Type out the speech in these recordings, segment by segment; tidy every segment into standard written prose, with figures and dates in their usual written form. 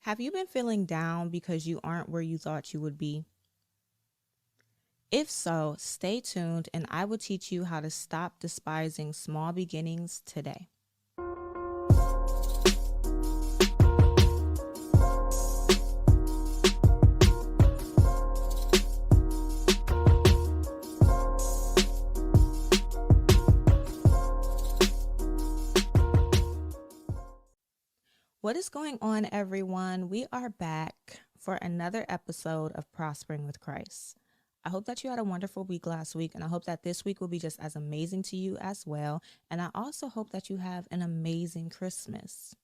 Have you been feeling down because you aren't where you thought you would be? If so, stay tuned and I will teach you how to stop despising small beginnings today. What is going on, everyone? We are back for another episode of Prospering with Christ. I hope that you had a wonderful week last week, and I hope that this week will be just as amazing to you as well. And I also hope that you have an amazing Christmas.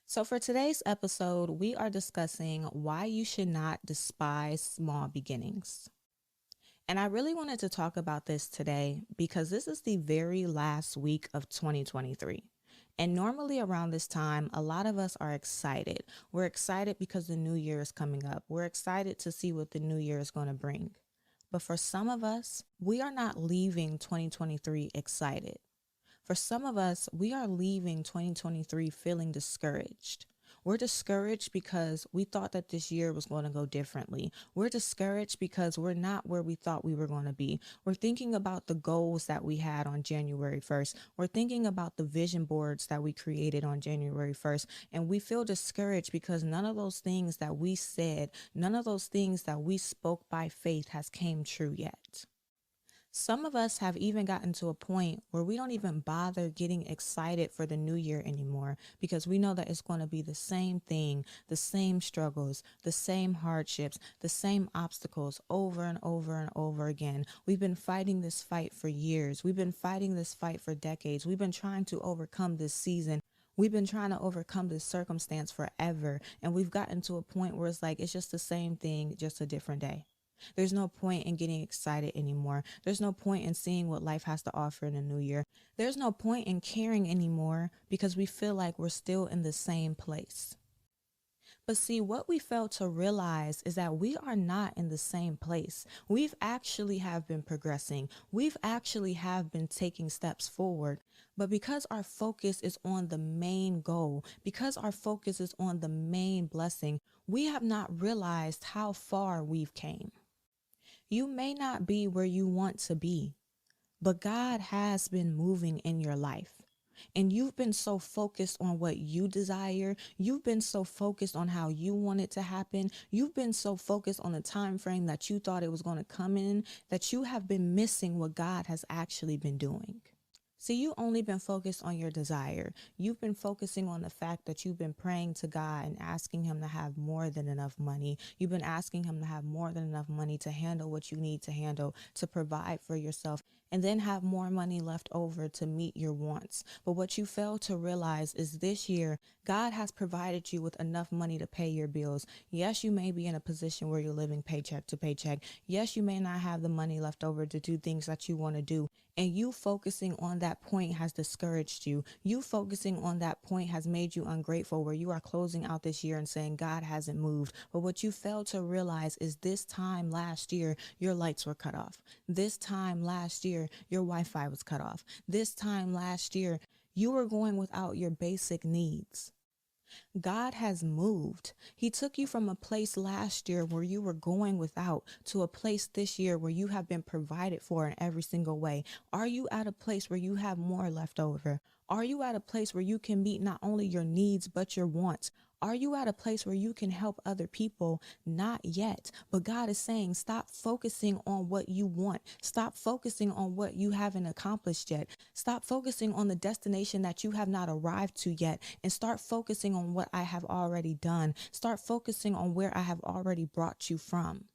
So for today's episode, we are discussing why you should not despise small beginnings. And I really wanted to talk about this today because this is the very last week of 2023. And normally around this time, a lot of us are excited. We're excited because the new year is coming up. We're excited to see what the new year is going to bring. But for some of us, we are not leaving 2023 excited. For some of us, we are leaving 2023 feeling discouraged. We're discouraged because we thought that this year was going to go differently. We're discouraged because we're not where we thought we were going to be. We're thinking about the goals that we had on January 1st. We're thinking about the vision boards that we created on January 1st. And we feel discouraged because none of those things that we said, none of those things that we spoke by faith has came true yet. Some of us have even gotten to a point where we don't even bother getting excited for the new year anymore because we know that it's going to be the same thing, the same struggles, the same hardships, the same obstacles over and over and over again. We've been fighting this fight for years. We've been fighting this fight for decades. We've been trying to overcome this season. We've been trying to overcome this circumstance forever. And we've gotten to a point where it's like, it's just the same thing, just a different day. There's no point in getting excited anymore. There's no point in seeing what life has to offer in the new year. There's no point in caring anymore because we feel like we're still in the same place. But see, what we fail to realize is that we are not in the same place. We've actually have been progressing. We've actually have been taking steps forward. But because our focus is on the main goal, because our focus is on the main blessing, we have not realized how far we've came. You may not be where you want to be, but God has been moving in your life. And you've been so focused on what you desire. You've been so focused on how you want it to happen. You've been so focused on the time frame that you thought it was going to come in that you have been missing what God has actually been doing. See, you've only been focused on your desire. You've been focusing on the fact that you've been praying to God and asking him to have more than enough money. You've been asking him to have more than enough money to handle what you need to handle, to provide for yourself, and then have more money left over to meet your wants. But what you fail to realize is this year, God has provided you with enough money to pay your bills. Yes, you may be in a position where you're living paycheck to paycheck. Yes, you may not have the money left over to do things that you want to do. And you focusing on that point has discouraged you. You focusing on that point has made you ungrateful, where you are closing out this year and saying God hasn't moved. But what you fail to realize is this time last year, your lights were cut off. This time last year, your Wi-Fi was cut off. This time last year, you were going without your basic needs. God has moved. He took you from a place last year where you were going without to a place this year where you have been provided for in every single way. Are you at a place where you have more left over? Are you at a place where you can meet not only your needs, but your wants? Are you at a place where you can help other people? Not yet. But God is saying, stop focusing on what you want. Stop focusing on what you haven't accomplished yet. Stop focusing on the destination that you have not arrived to yet, and start focusing on what I have already done. Start focusing on where I have already brought you from.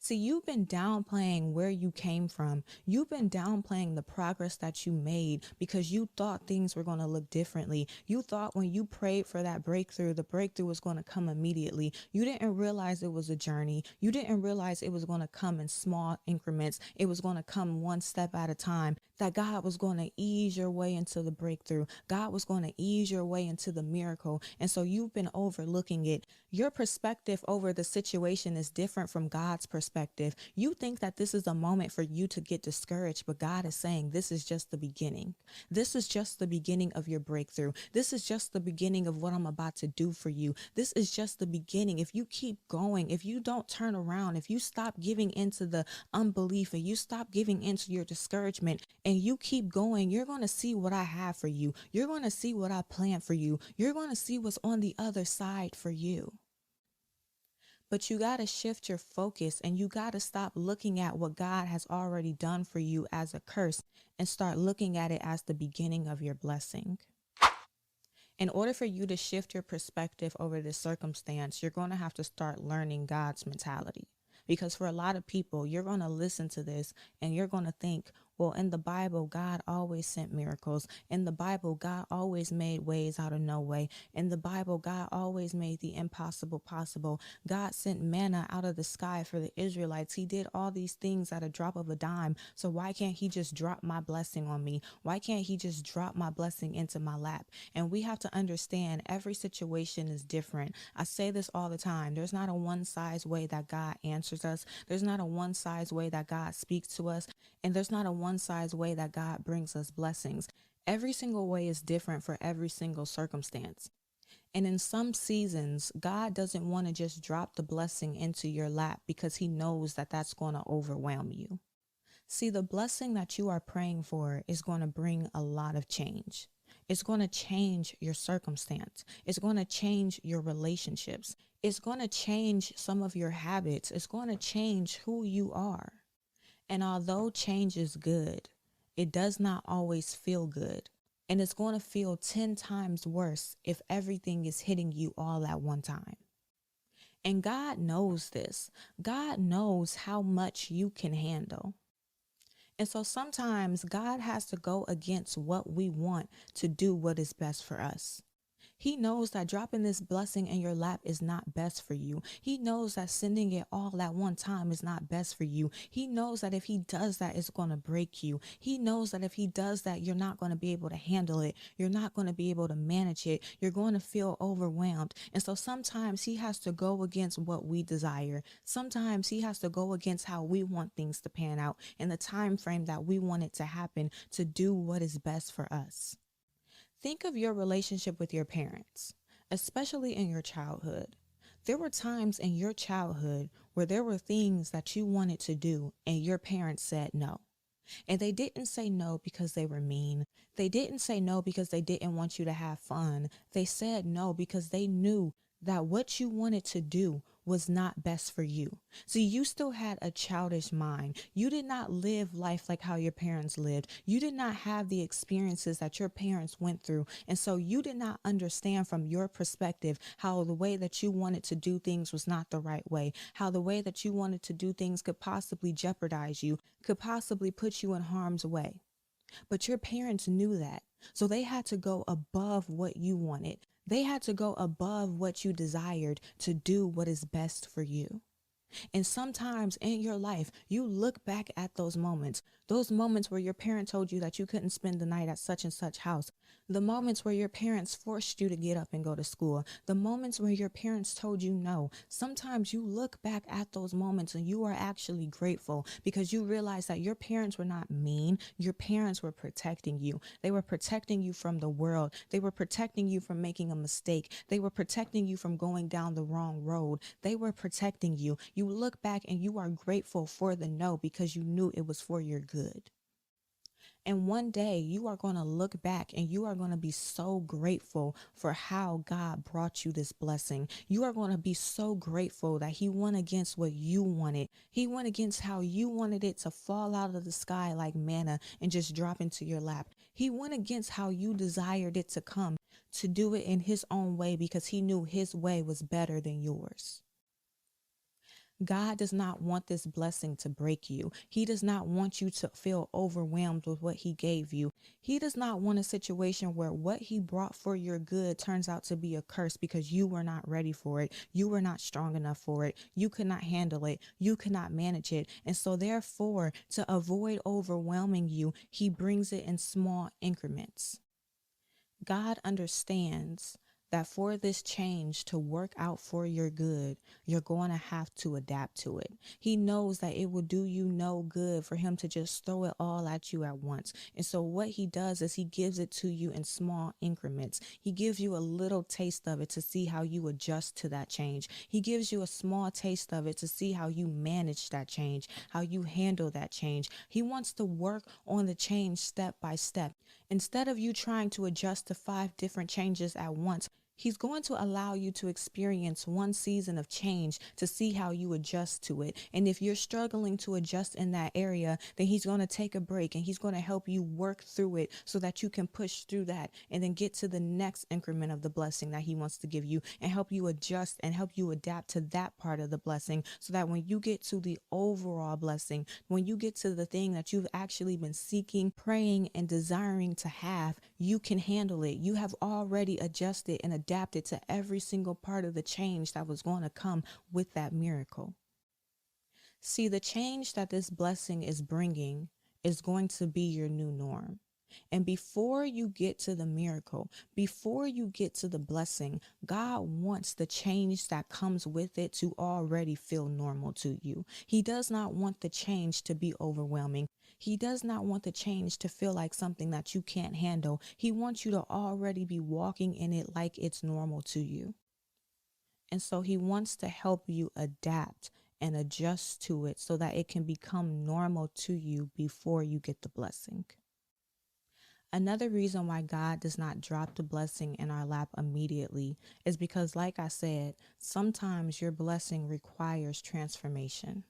See, you've been downplaying where you came from. You've been downplaying the progress that you made because you thought things were going to look differently. You thought when you prayed for that breakthrough, the breakthrough was going to come immediately. You didn't realize it was a journey. You didn't realize it was going to come in small increments. It was going to come one step at a time. That God was going to ease your way into the breakthrough. God was going to ease your way into the miracle. And so you've been overlooking it. Your perspective over the situation is different from God's perspective. perspective, you think that this is a moment for you to get discouraged, but God is saying this is just the beginning. This is just the beginning of your breakthrough. This is just the beginning of what I'm about to do for you. This is just the beginning. If you keep going, if you don't turn around, if you stop giving into the unbelief and you stop giving into your discouragement and you keep going, you're going to see what I have for you. You're going to see what I plan for you. You're going to see what's on the other side for you. But you got to shift your focus and you got to stop looking at what God has already done for you as a curse and start looking at it as the beginning of your blessing. In order for you to shift your perspective over this circumstance, you're going to have to start learning God's mentality. Because for a lot of people, you're going to listen to this and you're going to think, well, in the Bible, God always sent miracles. In the Bible, God always made ways out of no way. In the Bible, God always made the impossible possible. God sent manna out of the sky for the Israelites. He did all these things at a drop of a dime. So why can't he just drop my blessing on me? Why can't he just drop my blessing into my lap? And we have to understand every situation is different. I say this all the time. There's not a one-size way that God answers us. There's not a one-size way that God speaks to us. And there's not a one-size way that God brings us blessings. Every single way is different for every single circumstance. And in some seasons, God doesn't want to just drop the blessing into your lap because he knows that that's going to overwhelm you. See, the blessing that you are praying for is going to bring a lot of change. It's going to change your circumstance. It's going to change your relationships. It's going to change some of your habits. It's going to change who you are. And although change is good, it does not always feel good. And it's going to feel 10 times worse if everything is hitting you all at one time. And God knows this. God knows how much you can handle. And so sometimes God has to go against what we want to do what is best for us. He knows that dropping this blessing in your lap is not best for you. He knows that sending it all at one time is not best for you. He knows that if he does that, it's going to break you. He knows that if he does that, you're not going to be able to handle it. You're not going to be able to manage it. You're going to feel overwhelmed. And so sometimes he has to go against what we desire. Sometimes he has to go against how we want things to pan out in the time frame that we want it to happen to do what is best for us. Think of your relationship with your parents, especially in your childhood. There were times in your childhood where there were things that you wanted to do and your parents said no. And they didn't say no because they were mean. They didn't say no because they didn't want you to have fun. They said no because they knew that what you wanted to do was not best for you. See, you still had a childish mind. You did not live life like how your parents lived. You did not have the experiences that your parents went through. And so you did not understand from your perspective how the way that you wanted to do things was not the right way, how the way that you wanted to do things could possibly jeopardize you, could possibly put you in harm's way. But your parents knew that. So they had to go above what you wanted. They had to go above what you desired to do what is best for you. And sometimes in your life, you look back at those moments where your parent told you that you couldn't spend the night at such and such house, the moments where your parents forced you to get up and go to school, the moments where your parents told you no. Sometimes you look back at those moments and you are actually grateful because you realize that your parents were not mean. Your parents were protecting you. They were protecting you from the world. They were protecting you from making a mistake. They were protecting you from going down the wrong road. They were protecting you. You look back and you are grateful for the no because you knew it was for your good. And one day you are going to look back and you are going to be so grateful for how God brought you this blessing. You are going to be so grateful that he went against what you wanted. He went against how you wanted it to fall out of the sky like manna and just drop into your lap. He went against how you desired it to come, to do it in his own way because he knew his way was better than yours. God does not want this blessing to break you. He does not want you to feel overwhelmed with what he gave you. He does not want a situation where what he brought for your good turns out to be a curse because you were not ready for it. You were not strong enough for it. You could not handle it. You could not manage it. And so therefore, to avoid overwhelming you, he brings it in small increments. God understands that for this change to work out for your good, you're going to have to adapt to it. He knows that it will do you no good for him to just throw it all at you at once. And so what he does is he gives it to you in small increments. He gives you a little taste of it to see how you adjust to that change. He gives you a small taste of it to see how you manage that change, how you handle that change. He wants to work on the change step by step. Instead of you trying to adjust to 5 different changes at once, he's going to allow you to experience one season of change to see how you adjust to it. And if you're struggling to adjust in that area, then he's going to take a break and he's going to help you work through it so that you can push through that and then get to the next increment of the blessing that he wants to give you and help you adjust and help you adapt to that part of the blessing so that when you get to the overall blessing, when you get to the thing that you've actually been seeking, praying, and desiring to have, you can handle it. You have already adjusted and adapted to every single part of the change that was going to come with that miracle. See, the change that this blessing is bringing is going to be your new norm. And before you get to the miracle, before you get to the blessing, God wants the change that comes with it to already feel normal to you. He does not want the change to be overwhelming. He does not want the change to feel like something that you can't handle. He wants you to already be walking in it like it's normal to you. And so he wants to help you adapt and adjust to it so that it can become normal to you before you get the blessing. Another reason why God does not drop the blessing in our lap immediately is because, like I said, sometimes your blessing requires transformation.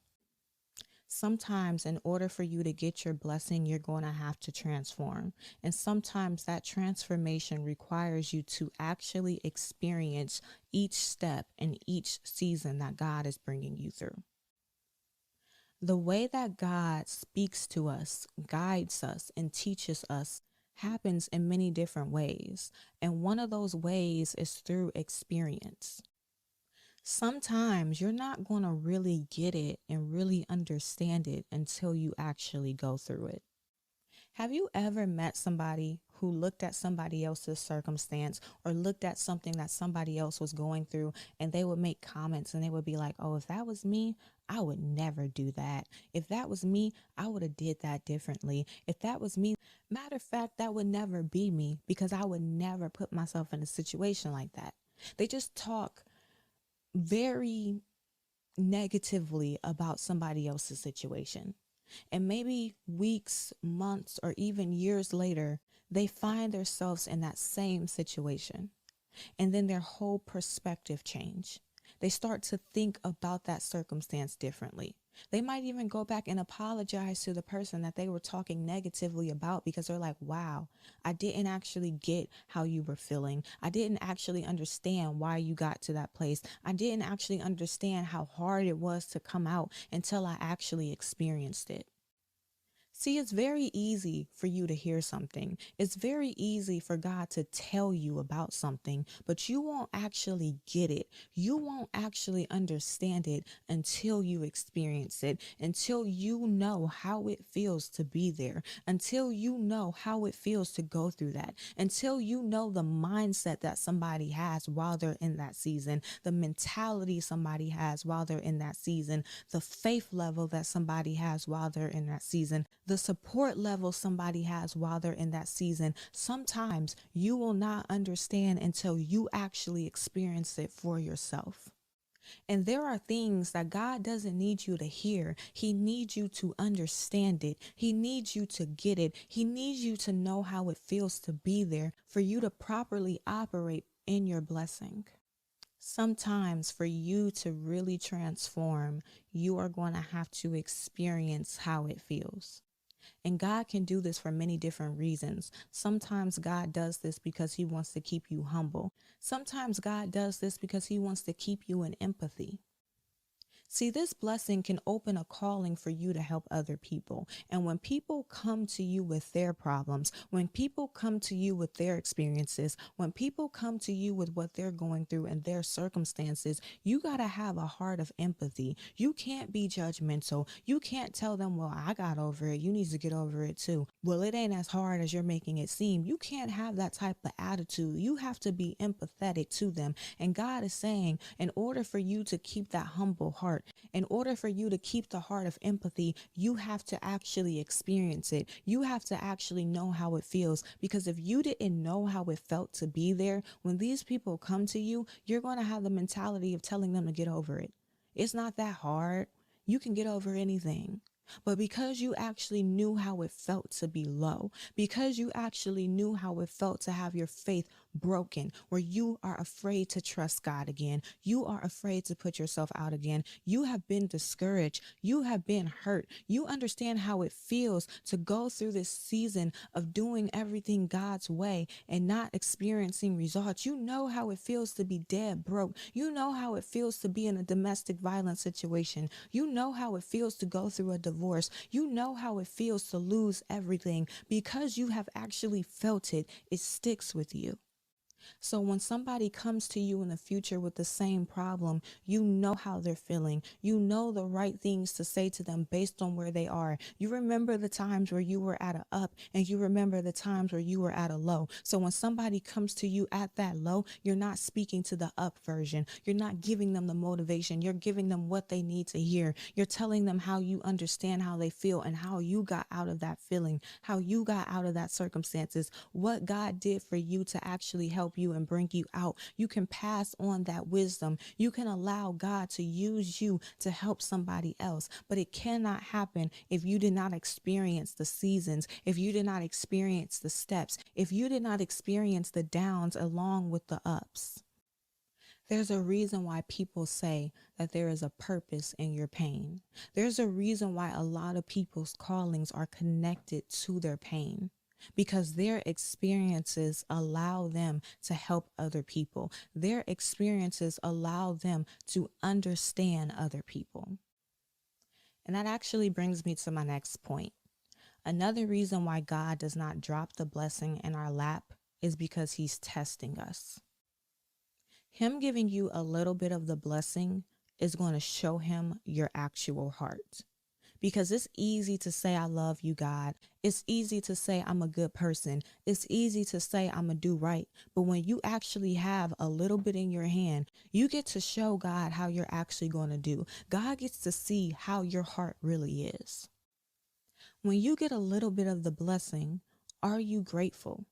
Sometimes in order for you to get your blessing, you're going to have to transform. And sometimes that transformation requires you to actually experience each step in each season that God is bringing you through. The way that God speaks to us, guides us, and teaches us happens in many different ways. And one of those ways is through experience. Sometimes you're not going to really get it and really understand it until you actually go through it. Have you ever met somebody who looked at somebody else's circumstance or looked at something that somebody else was going through and they would make comments and they would be like, oh, if that was me, I would never do that. If that was me, I would have did that differently. If that was me, matter of fact, that would never be me because I would never put myself in a situation like that. They just talk very negatively about somebody else's situation. And maybe weeks, months, or even years later, they find themselves in that same situation. And then their whole perspective change. They start to think about that circumstance differently. They might even go back and apologize to the person that they were talking negatively about because they're like, wow, I didn't actually get how you were feeling. I didn't actually understand why you got to that place. I didn't actually understand how hard it was to come out until I actually experienced it. See, it's very easy for you to hear something. It's very easy for God to tell you about something, but you won't actually get it. You won't actually understand it until you experience it, until you know how it feels to be there, until you know how it feels to go through that, until you know the mindset that somebody has while they're in that season, the mentality somebody has while they're in that season, the faith level that somebody has while they're in that season, the support level somebody has while they're in that season. Sometimes you will not understand until you actually experience it for yourself. And there are things that God doesn't need you to hear. He needs you to understand it. He needs you to get it. He needs you to know how it feels to be there for you to properly operate in your blessing. Sometimes for you to really transform, you are going to have to experience how it feels. And God can do this for many different reasons. Sometimes God does this because he wants to keep you humble. Sometimes God does this because he wants to keep you in empathy. See, this blessing can open a calling for you to help other people. And when people come to you with their problems, when people come to you with their experiences, when people come to you with what they're going through and their circumstances, you got to have a heart of empathy. You can't be judgmental. You can't tell them, well, I got over it. You need to get over it too. Well, it ain't as hard as you're making it seem. You can't have that type of attitude. You have to be empathetic to them. And God is saying, in order for you to keep that humble heart, in order for you to keep the heart of empathy, you have to actually experience it. You have to actually know how it feels, because if you didn't know how it felt to be there, when these people come to you, you're going to have the mentality of telling them to get over it. It's not that hard. You can get over anything. But because you actually knew how it felt to be low, because you actually knew how it felt to have your faith broken, where you are afraid to trust God again, you are afraid to put yourself out again, you have been discouraged, you have been hurt, you understand how it feels to go through this season of doing everything God's way and not experiencing results. You know how it feels to be dead broke. You know how it feels to be in a domestic violence situation. You know how it feels to go through a divorce. You know how it feels to lose everything. Because you have actually felt it, it sticks with you. So when somebody comes to you in the future with the same problem, you know how they're feeling. You know the right things to say to them based on where they are. You remember the times where you were at a up, and you remember the times where you were at a low. So when somebody comes to you at that low, you're not speaking to the up version. You're not giving them the motivation. You're giving them what they need to hear. You're telling them how you understand how they feel and how you got out of that feeling, how you got out of that circumstances, what God did for you to actually help you and bring you out. You can pass on that wisdom. You can allow God to use you to help somebody else. But it cannot happen if you did not experience the seasons, if you did not experience the steps, if you did not experience the downs along with the ups. There's a reason why people say that there is a purpose in your pain. There's a reason why a lot of people's callings are connected to their pain, because their experiences allow them to help other people. Their experiences allow them to understand other people. And that actually brings me to my next point. Another reason why God does not drop the blessing in our lap is because he's testing us. Him giving you a little bit of the blessing is going to show him your actual heart. Because it's easy to say, I love you, God. It's easy to say, I'm a good person. It's easy to say, I'm going to do right. But when you actually have a little bit in your hand, you get to show God how you're actually going to do. God gets to see how your heart really is. When you get a little bit of the blessing, are you grateful?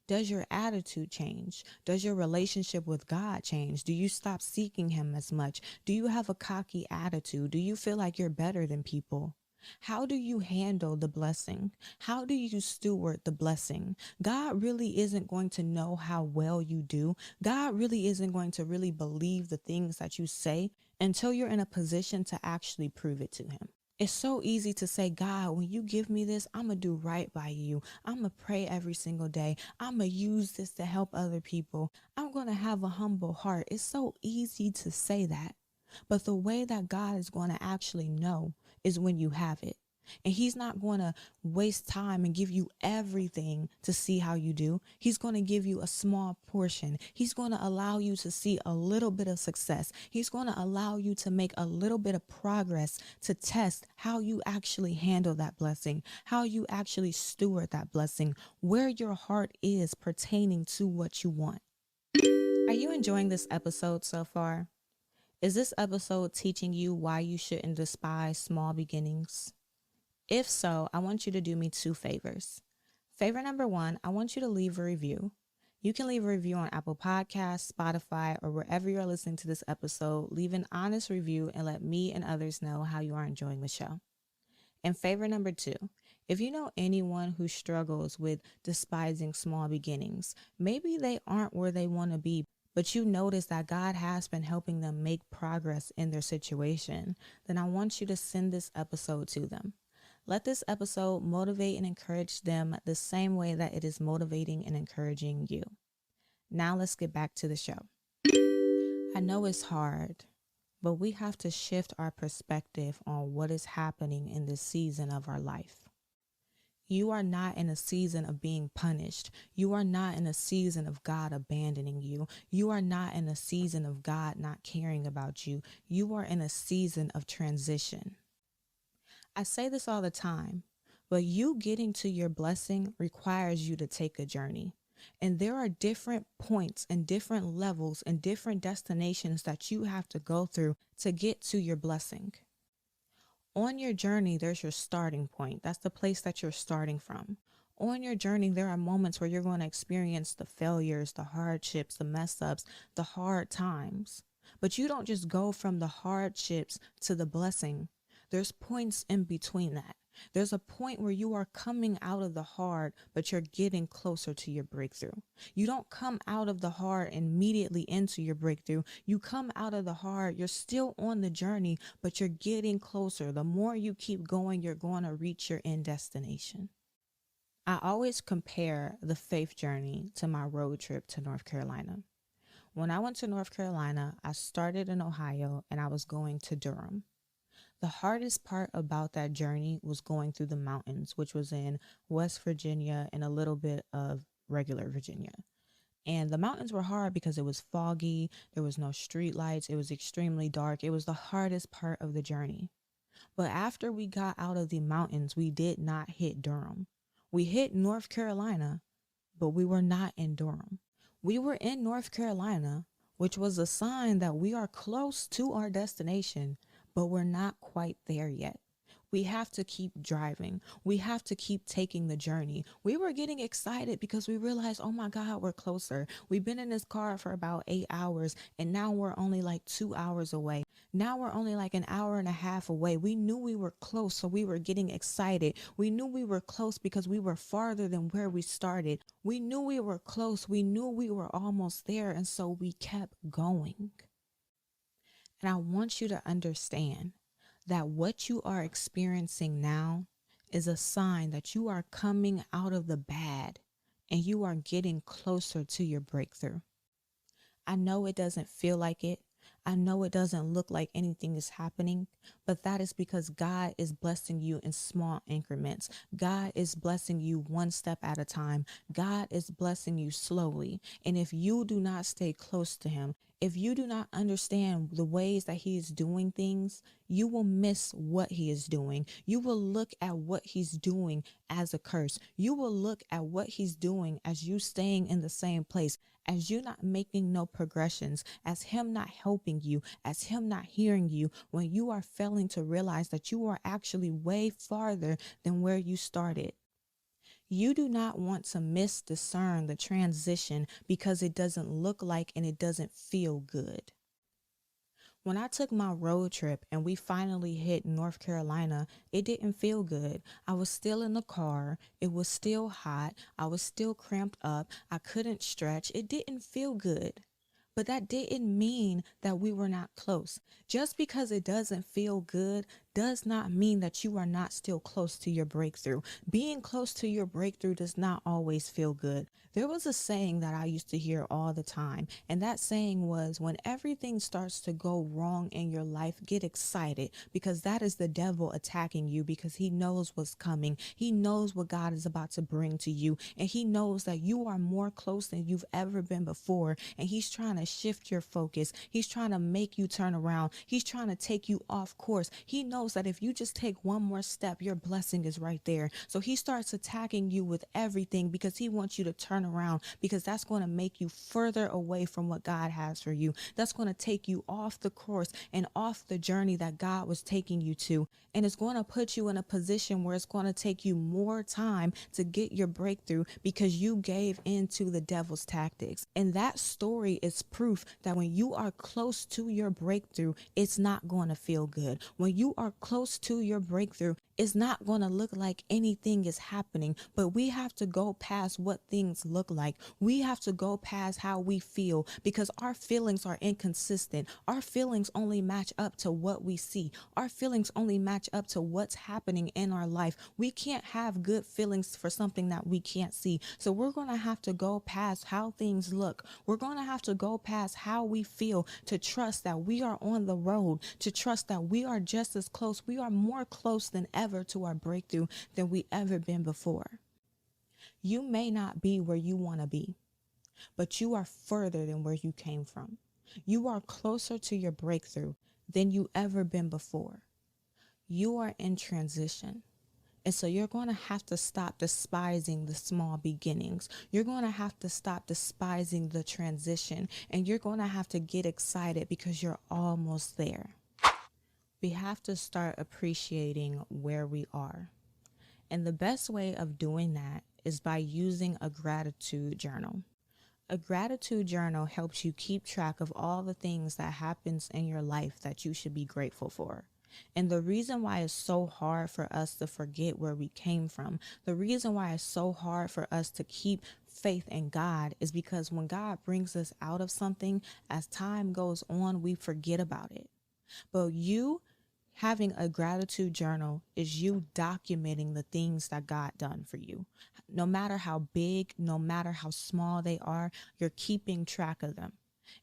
Does your attitude change? Does your relationship with God change? Do you stop seeking him as much? Do you have a cocky attitude? Do you feel like you're better than people? How do you handle the blessing? How do you steward the blessing? God really isn't going to know how well you do. God really isn't going to really believe the things that you say until you're in a position to actually prove it to him. It's so easy to say, God, when you give me this, I'm going to do right by you. I'm going to pray every single day. I'm going to use this to help other people. I'm going to have a humble heart. It's so easy to say that. But the way that God is going to actually know is when you have it. And he's not going to waste time and give you everything to see how you do. He's going to give you a small portion. He's going to allow you to see a little bit of success. He's going to allow you to make a little bit of progress to test how you actually handle that blessing, how you actually steward that blessing, where your heart is pertaining to what you want. Are you enjoying this episode so far? Is this episode teaching you why you shouldn't despise small beginnings? If so, I want you to do me 2 favors. Favor number 1, I want you to leave a review. You can leave a review on Apple Podcasts, Spotify, or wherever you're listening to this episode. Leave an honest review and let me and others know how you are enjoying the show. And favor number 2, if you know anyone who struggles with despising small beginnings, maybe they aren't where they want to be, but you notice that God has been helping them make progress in their situation, then I want you to send this episode to them. Let this episode motivate and encourage them the same way that it is motivating and encouraging you. Now let's get back to the show. I know it's hard. but we have to shift our perspective on what is happening in this season of our life. You are not in a season of being punished. You are not in a season of God abandoning you. You are not in a season of God not caring about you. You are in a season of transition. I say this all the time, but you getting to your blessing requires you to take a journey. And there are different points and different levels and different destinations that you have to go through to get to your blessing. On your journey, there's your starting point. That's the place that you're starting from. On your journey, there are moments where you're going to experience the failures, the hardships, the mess ups, the hard times. But you don't just go from the hardships to the blessing. There's points in between that. There's a point where you are coming out of the hard, but you're getting closer to your breakthrough. You don't come out of the hard and immediately into your breakthrough. You come out of the hard, you're still on the journey, but you're getting closer. The more you keep going, you're going to reach your end destination. I always compare the faith journey to my road trip to North Carolina. When I went to North Carolina, I started in Ohio and I was going to Durham. The hardest part about that journey was going through the mountains, which was in West Virginia and a little bit of regular Virginia. And the mountains were hard because it was foggy, there was no street lights, it was extremely dark. It was the hardest part of the journey. But after we got out of the mountains, we did not hit Durham. We hit North Carolina, but we were not in Durham. We were in North Carolina, which was a sign that we are close to our destination, but we're not quite there yet. We have to keep driving. We have to keep taking the journey. We were getting excited because we realized, oh my God, we're closer. We've been in this car for about 8 hours and now we're only like 2 hours away. Now we're only like an hour and a half away. We knew we were close, so we were getting excited. We knew we were close because we were farther than where we started. We knew we were close. We knew we were almost there, and so we kept going. And I want you to understand that what you are experiencing now is a sign that you are coming out of the bad and you are getting closer to your breakthrough. I know it doesn't feel like it. I know it doesn't look like anything is happening, but that is because God is blessing you in small increments. God is blessing you one step at a time. God is blessing you slowly. And if you do not stay close to him, if you do not understand the ways that he is doing things, you will miss what he is doing. You will look at what he's doing as a curse. You will look at what he's doing as you staying in the same place, as you not making no progressions, as him not helping you, as him not hearing you, when you are failing to realize that you are actually way farther than where you started. You do not want to misdiscern the transition because it doesn't look like and it doesn't feel good. When I took my road trip and we finally hit North Carolina, it didn't feel good. I was still in the car. It was still hot. I was still cramped up. I couldn't stretch. It didn't feel good. But that didn't mean that we were not close. Just because it doesn't feel good does not mean that you are not still close to your breakthrough. Being close to your breakthrough does not always feel good. There was a saying that I used to hear all the time, and that saying was, when everything starts to go wrong in your life, get excited, because that is the devil attacking you, because he knows what's coming. He knows what God is about to bring to you, and he knows that you are more close than you've ever been before, and he's trying to shift your focus. He's trying to make you turn around. He's trying to take you off course. He knows that if you just take one more step, your blessing is right there. So he starts attacking you with everything because he wants you to turn around, because that's going to make you further away from what God has for you. That's going to take you off the course and off the journey that God was taking you to. And it's going to put you in a position where it's going to take you more time to get your breakthrough because you gave into the devil's tactics. And that story is proof that when you are close to your breakthrough, it's not going to feel good. When you are close to your breakthrough, it's not going to look like anything is happening, but we have to go past what things look like. We have to go past how we feel, because our feelings are inconsistent. Our feelings only match up to what we see. Our feelings only match up to what's happening in our life. We can't have good feelings for something that we can't see. So we're going to have to go past how things look. We're going to have to go past how we feel to trust that we are on the road, to trust that we are just as close. We are more close than ever to our breakthrough than we ever been before. You may not be where you want to be, but you are further than where you came from. You are closer to your breakthrough than you ever been before. You are in transition. And so you're going to have to stop despising the small beginnings. You're going to have to stop despising the transition. And you're going to have to get excited because you're almost there. We have to start appreciating where we are. And the best way of doing that is by using a gratitude journal. A gratitude journal helps you keep track of all the things that happens in your life that you should be grateful for. And the reason why it's so hard for us to forget where we came from, the reason why it's so hard for us to keep faith in God is because when God brings us out of something, as time goes on, we forget about it. But you having a gratitude journal is you documenting the things that God done for you. No matter how big, no matter how small they are, you're keeping track of them.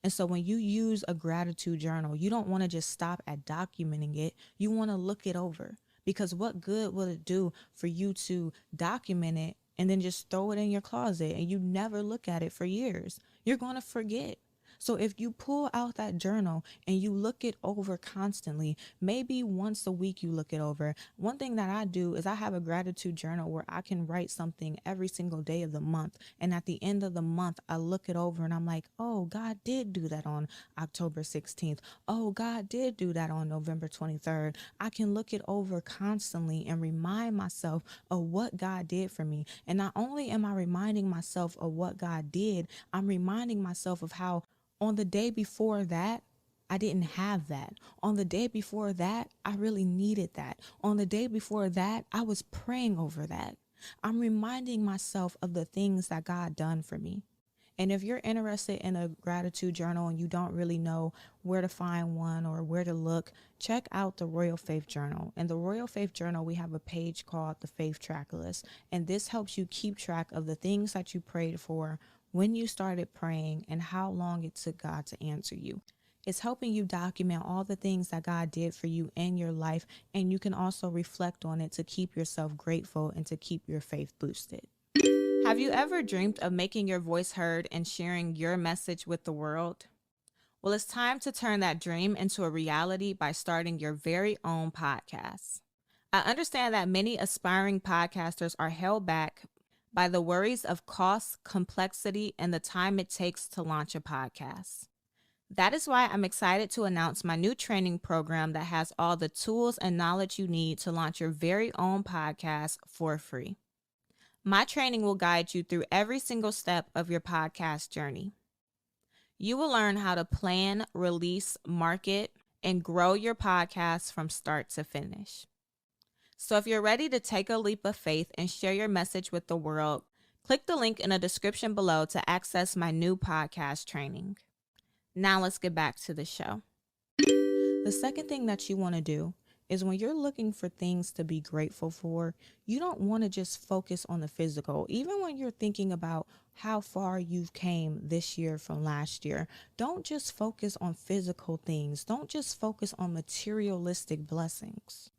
And so when you use a gratitude journal, you don't want to just stop at documenting it. You want to look it over, because what good will it do for you to document it and then just throw it in your closet and you never look at it for years? You're going to forget. So if you pull out that journal and you look it over constantly, maybe once a week you look it over. One thing that I do is I have a gratitude journal where I can write something every single day of the month. And at the end of the month, I look it over and I'm like, oh, God did do that on October 16th. Oh, God did do that on November 23rd. I can look it over constantly and remind myself of what God did for me. And not only am I reminding myself of what God did, I'm reminding myself of how on the day before that, I didn't have that. On the day before that, I really needed that. On the day before that, I was praying over that. I'm reminding myself of the things that God done for me. And if you're interested in a gratitude journal and you don't really know where to find one or where to look, check out the Royal Faith Journal. In the Royal Faith Journal, we have a page called the Faith Track List. And this helps you keep track of the things that you prayed for, when you started praying, and how long it took God to answer you. It's helping you document all the things that God did for you in your life, and you can also reflect on it to keep yourself grateful and to keep your faith boosted. Have you ever dreamed of making your voice heard and sharing your message with the world? Well, it's time to turn that dream into a reality by starting your very own podcast. I understand that many aspiring podcasters are held back by the worries of cost, complexity, and the time it takes to launch a podcast. That is why I'm excited to announce my new training program that has all the tools and knowledge you need to launch your very own podcast for free. My training will guide you through every single step of your podcast journey. You will learn how to plan, release, market, and grow your podcast from start to finish. So if you're ready to take a leap of faith and share your message with the world, click the link in the description below to access my new podcast training. Now let's get back to the show. The second thing that you want to do is when you're looking for things to be grateful for, you don't want to just focus on the physical. Even when you're thinking about how far you've came this year from last year, don't just focus on physical things. Don't just focus on materialistic blessings.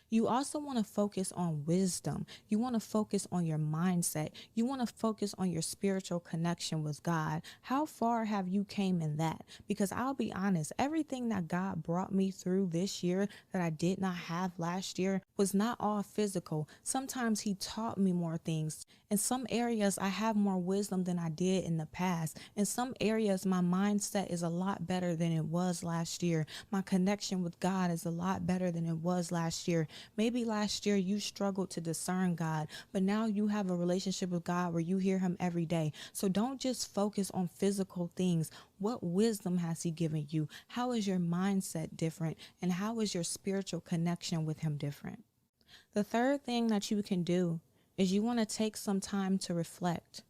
You also want to focus on wisdom. You want to focus on your mindset. You want to focus on your spiritual connection with God. How far have you came in that? Because I'll be honest, everything that God brought me through this year that I did not have last year was not all physical. Sometimes He taught me more things. In some areas, I have more wisdom than I did in the past. In some areas, my mindset is a lot better than it was last year. My connection with God is a lot better than it was last year. Maybe last year you struggled to discern God, but now you have a relationship with God where you hear Him every day. So don't just focus on physical things. What wisdom has He given you? How is your mindset different? And how is your spiritual connection with Him different? The third thing that you can do is you want to take some time to reflect.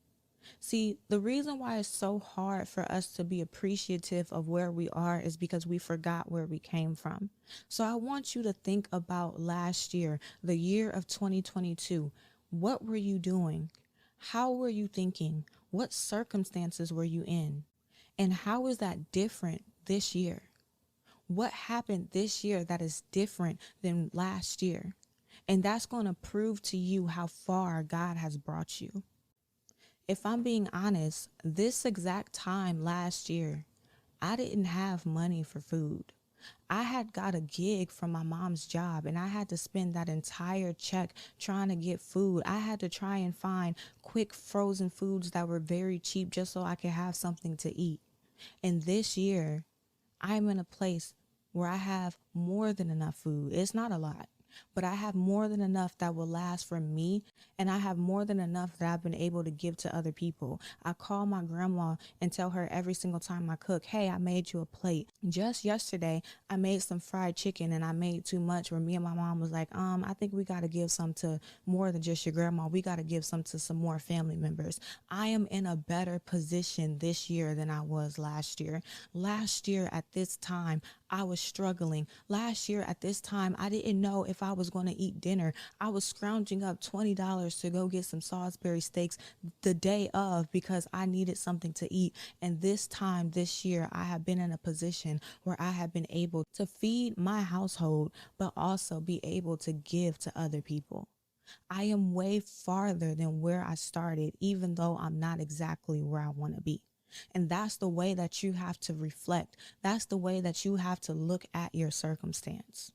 See, the reason why it's so hard for us to be appreciative of where we are is because we forgot where we came from. So I want you to think about last year, the year of 2022. What were you doing? How were you thinking? What circumstances were you in? And how is that different this year? What happened this year that is different than last year? And that's going to prove to you how far God has brought you. If I'm being honest, this exact time last year, I didn't have money for food. I had got a gig from my mom's job and I had to spend that entire check trying to get food. I had to try and find quick frozen foods that were very cheap just so I could have something to eat. And this year, I'm in a place where I have more than enough food. It's not a lot, but I have more than enough that will last for me, and I have more than enough that I've been able to give to other people. I call my grandma and tell her every single time I cook, hey, I made you a plate. Just yesterday, I made some fried chicken and I made too much, where me and my mom was like, I think we got to give some to more than just your grandma. We got to give some to some more family members. I am in a better position this year than I was last year. Last year at this time, I was struggling. Last year at this time, I didn't know if I was going to eat dinner. I was scrounging up $20 to go get some Salisbury steaks the day of because I needed something to eat. And this time this year, I have been in a position where I have been able to feed my household, but also be able to give to other people. I am way farther than where I started, even though I'm not exactly where I want to be. And that's the way that you have to reflect. That's the way that you have to look at your circumstance.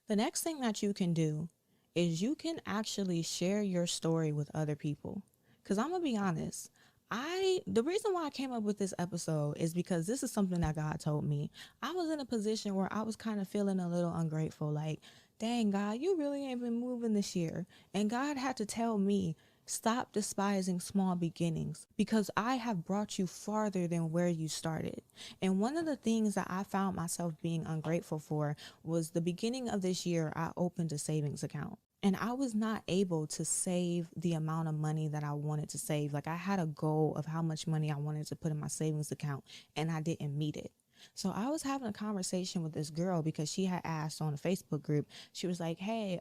The next thing that you can do is you can actually share your story with other people. Because I'm going to be honest, the reason why I came up with this episode is because this is something that God told me. I was in a position where I was kind of feeling a little ungrateful, like, dang, God, you really ain't been moving this year. And God had to tell me, stop despising small beginnings because I have brought you farther than where you started. And one of the things that I found myself being ungrateful for was the beginning of this year, I opened a savings account. And I was not able to save the amount of money that I wanted to save. Like I had a goal of how much money I wanted to put in my savings account and I didn't meet it. So I was having a conversation with this girl because she had asked on a Facebook group. She was like, hey,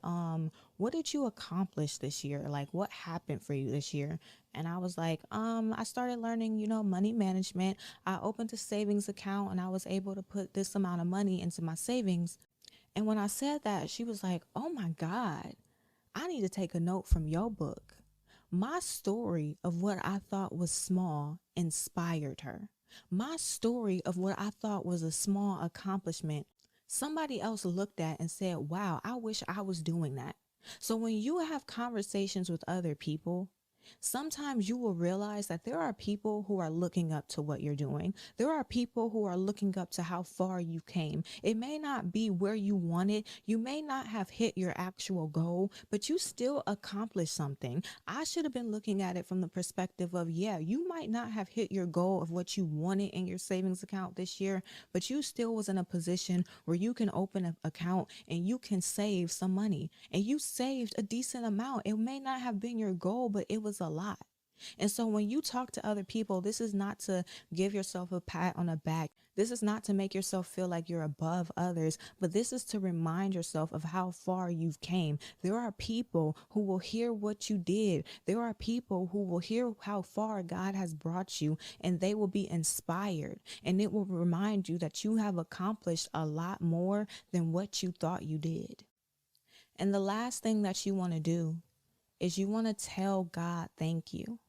what did you accomplish this year? Like, what happened for you this year? And I was like, I started learning, money management. I opened a savings account and I was able to put this amount of money into my savings. And when I said that, she was like, oh my God, I need to take a note from your book. My story of what I thought was small inspired her. My story of what I thought was a small accomplishment, somebody else looked at and said, wow, I wish I was doing that. So when you have conversations with other people, sometimes you will realize that there are people who are looking up to what you're doing. There are people who are looking up to how far you came. It may not be where you wanted. You may not have hit your actual goal, but you still accomplished something. I should have been looking at it from the perspective of, yeah, you might not have hit your goal of what you wanted in your savings account this year, but you still was in a position where you can open an account and you can save some money. And you saved a decent amount. It may not have been your goal, but it was a lot. And so when you talk to other people, this is not to give yourself a pat on the back. This is not to make yourself feel like you're above others, but this is to remind yourself of how far you've came. There are people who will hear what you did. There are people who will hear how far God has brought you, and they will be inspired. And it will remind you that you have accomplished a lot more than what you thought you did. And the last thing that you want to do is you want to tell God, thank you.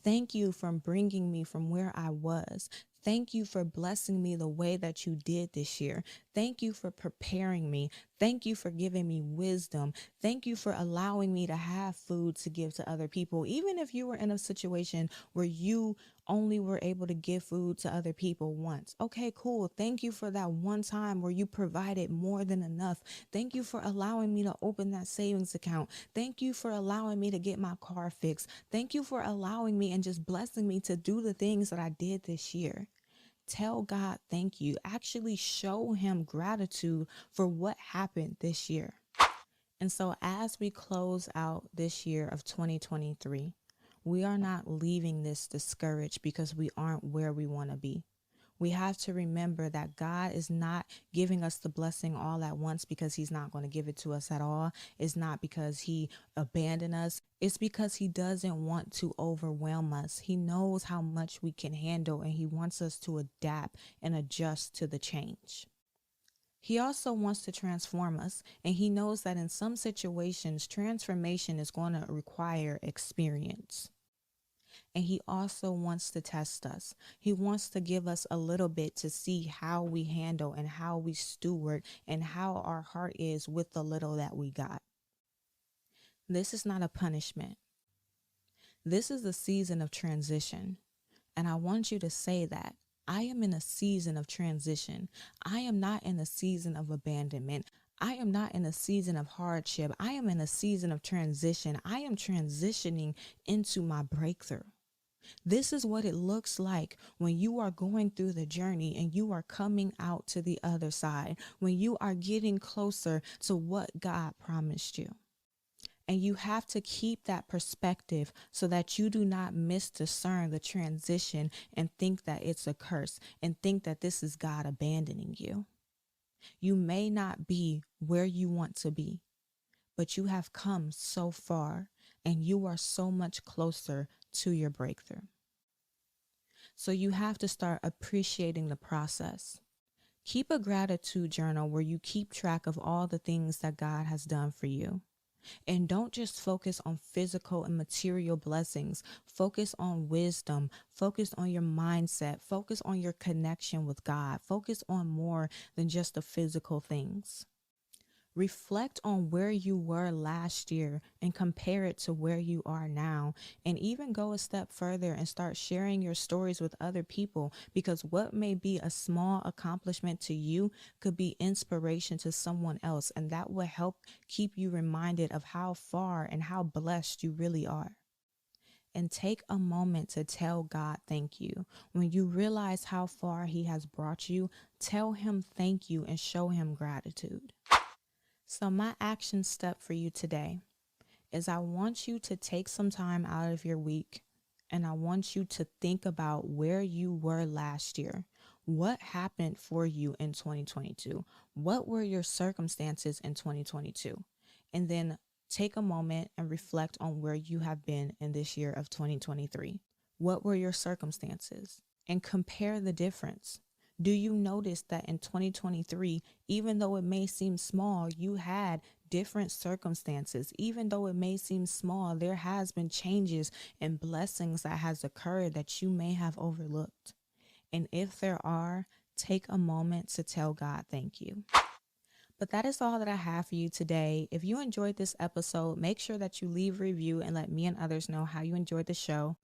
Thank you for bringing me from where I was. Thank you for blessing me the way that you did this year. Thank you for preparing me. Thank you for giving me wisdom. Thank you for allowing me to have food to give to other people. Even if you were in a situation where you only were able to give food to other people once. Okay, cool. Thank you for that one time where you provided more than enough. Thank you for allowing me to open that savings account. Thank you for allowing me to get my car fixed. Thank you for allowing me and just blessing me to do the things that I did this year. Tell God thank you. Actually show him gratitude for what happened this year. And so as we close out this year of 2023, we are not leaving this discouraged because we aren't where we want to be. We have to remember that God is not giving us the blessing all at once because he's not going to give it to us at all. It's not because he abandoned us. It's because he doesn't want to overwhelm us. He knows how much we can handle, and he wants us to adapt and adjust to the change. He also wants to transform us, and he knows that in some situations, transformation is going to require experience. And he also wants to test us. He wants to give us a little bit to see how we handle and how we steward and how our heart is with the little that we got. This is not a punishment. This is a season of transition. And I want you to say that. I am in a season of transition. I am not in a season of abandonment. I am not in a season of hardship. I am in a season of transition. I am transitioning into my breakthrough. This is what it looks like when you are going through the journey and you are coming out to the other side, when you are getting closer to what God promised you. And you have to keep that perspective so that you do not misdiscern the transition and think that it's a curse and think that this is God abandoning you. You may not be where you want to be, but you have come so far and you are so much closer to your breakthrough. So you have to start appreciating the process. Keep a gratitude journal where you keep track of all the things that God has done for you. And don't just focus on physical and material blessings. Focus on wisdom. Focus on your mindset. Focus on your connection with God. Focus on more than just the physical things. Reflect on where you were last year and compare it to where you are now. And even go a step further and start sharing your stories with other people, because what may be a small accomplishment to you could be inspiration to someone else. And that will help keep you reminded of how far and how blessed you really are. And take a moment to tell God thank you. When you realize how far he has brought you, tell him thank you and show him gratitude. So my action step for you today is I want you to take some time out of your week and I want you to think about where you were last year. What happened for you in 2022? What were your circumstances in 2022? And then take a moment and reflect on where you have been in this year of 2023. What were your circumstances? And compare the difference. Do you notice that in 2023, even though it may seem small, you had different circumstances? Even though it may seem small, there has been changes and blessings that has occurred that you may have overlooked. And if there are, take a moment to tell God thank you. But that is all that I have for you today. If you enjoyed this episode, make sure that you leave a review and let me and others know how you enjoyed the show.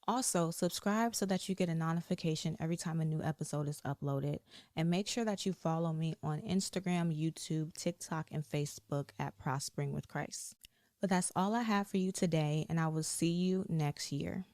Also, subscribe so that you get a notification every time a new episode is uploaded. And make sure that you follow me on Instagram, YouTube, TikTok, and Facebook at Prospering with Christ. But that's all I have for you today, and I will see you next year.